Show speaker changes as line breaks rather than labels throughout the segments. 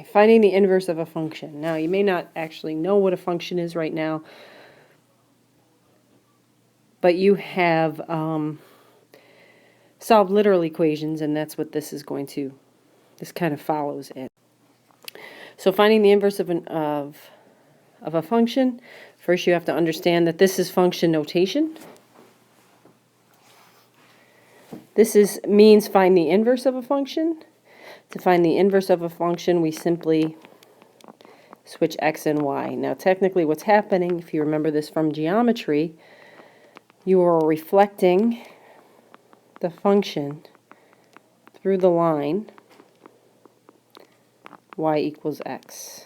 Okay, finding the inverse of a function. Now, you may not actually know what a function is right now, but you have solved literal equations, and that's what this is going to, this kind of follows it. So finding the inverse of a function, first you have to understand that this is function notation. This means find the inverse of a function. To find the inverse of a function, we simply switch x and y. Now technically what's happening, if you remember this from geometry, you are reflecting the function through the line y equals x.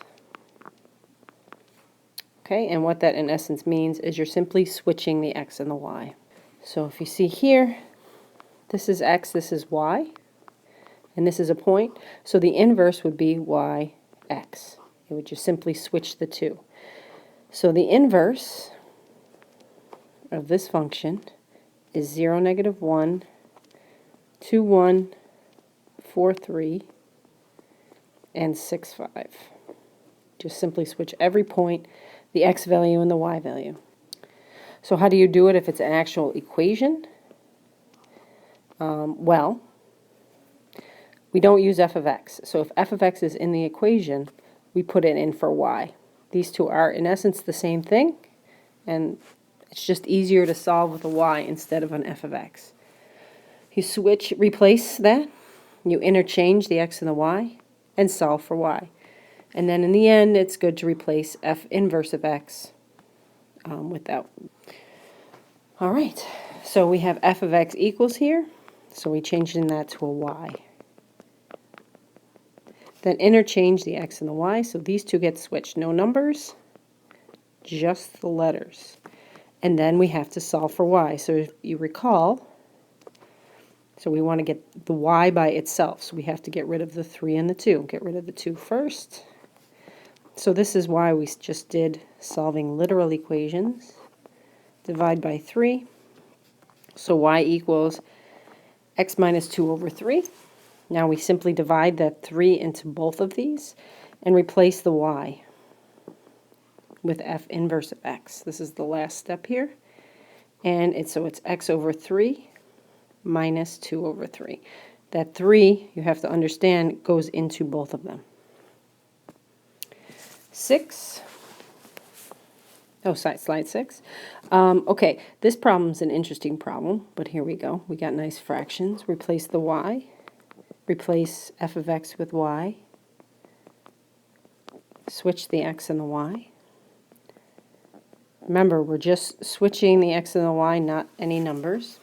Okay, and what that in essence means is you're simply switching the x and the y. So if you see here, this is x, this is y, and this is a point, so the inverse would be y, x. It would just simply switch the two. So the inverse of this function is 0, negative 1, 2, 1, 4, 3, and 6, 5. Just simply switch every point, the x value and the y value. So how do you do it if it's an actual equation? Well, we don't use f of x. So if f of x is in the equation, we put it in for y. These two are in essence the same thing, and it's just easier to solve with a y instead of an f of x. You switch, replace that, you interchange the x and the y, and solve for y. And then in the end, it's good to replace f inverse of x with that. All right, so we have f of x equals here, so we changed that to a y. Then interchange the x and the y, so these two get switched. No numbers, just the letters. And then we have to solve for y. So if you recall, so we want to get the y by itself, so we have to get rid of the 3 and the 2. Get rid of the 2 first. So this is why we just did solving literal equations. Divide by 3. So y equals x minus 2 over 3. Now we simply divide that 3 into both of these and replace the y with f inverse of x. This is the last step here. And so it's x over 3 minus 2 over 3. That 3, you have to understand, goes into both of them. 6. Oh, slide 6. Okay, this problem's an interesting problem, but here we go. We got nice fractions. Replace the y. Replace f of x with y. Switch the x and the y. Remember, we're just switching the x and the y, not any numbers.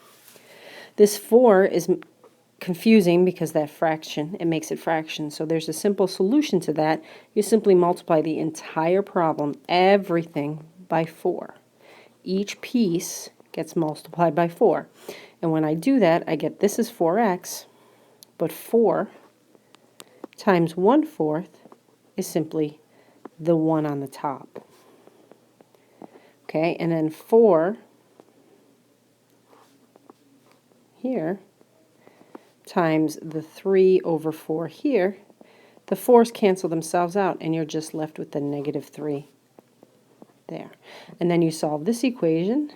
This 4 is confusing because that fraction, it makes it fraction. So there's a simple solution to that. You simply multiply the entire problem, everything, by 4. Each piece gets multiplied by 4. And when I do that, I get this is 4x, but 4 times 1/4 is simply the 1 on the top. Okay, and then 4 here times the 3 over 4 here, the 4's cancel themselves out, and you're just left with the negative 3 there. And then you solve this equation,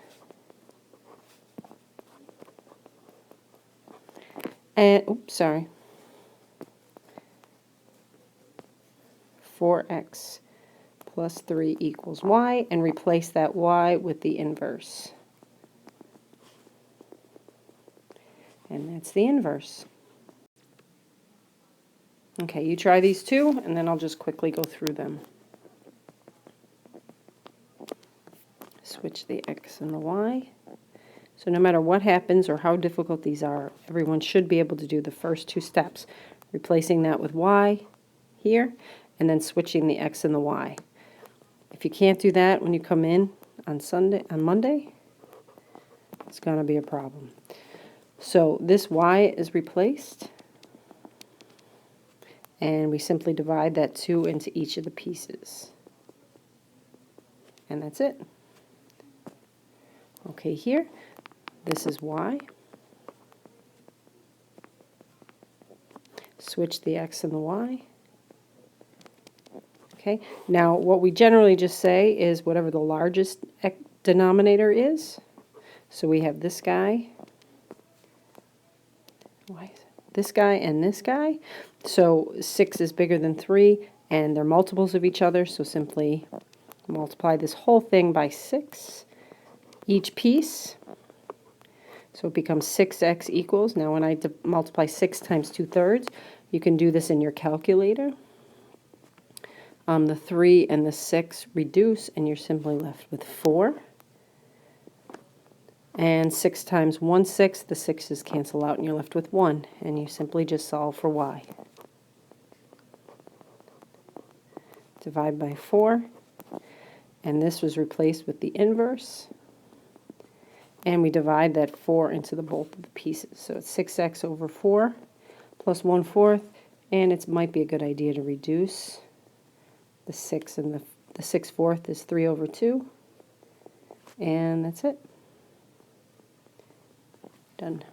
and, oops, sorry, 4x plus 3 equals y, and replace that y with the inverse. And that's the inverse. Okay, you try these two, and then I'll just quickly go through them. Switch the x and the y. So no matter what happens or how difficult these are, everyone should be able to do the first 2 steps. Replacing that with y here, and then switching the x and the y. If you can't do that when you come in on Monday, it's going to be a problem. So this y is replaced, and we simply divide that 2 into each of the pieces. And that's it. Okay, here, this is y. Switch the x and the y. Okay, now what we generally just say is whatever the largest denominator is. So we have this guy, this guy, and this guy. So 6 is bigger than 3, and they're multiples of each other, so simply multiply this whole thing by 6, each piece. So it becomes 6x equals. Now when I multiply 6 times 2/3, you can do this in your calculator. The 3 and the 6 reduce, and you're simply left with 4. And 6 times 1/6, the 6's cancel out, and you're left with 1. And you simply just solve for y. Divide by 4. And this was replaced with the inverse. And we divide that 4 into the both of the pieces. So it's 6x over 4 plus 1/4. And it might be a good idea to reduce the 6, and the 6/4 is 3 over 2. And that's it. Done.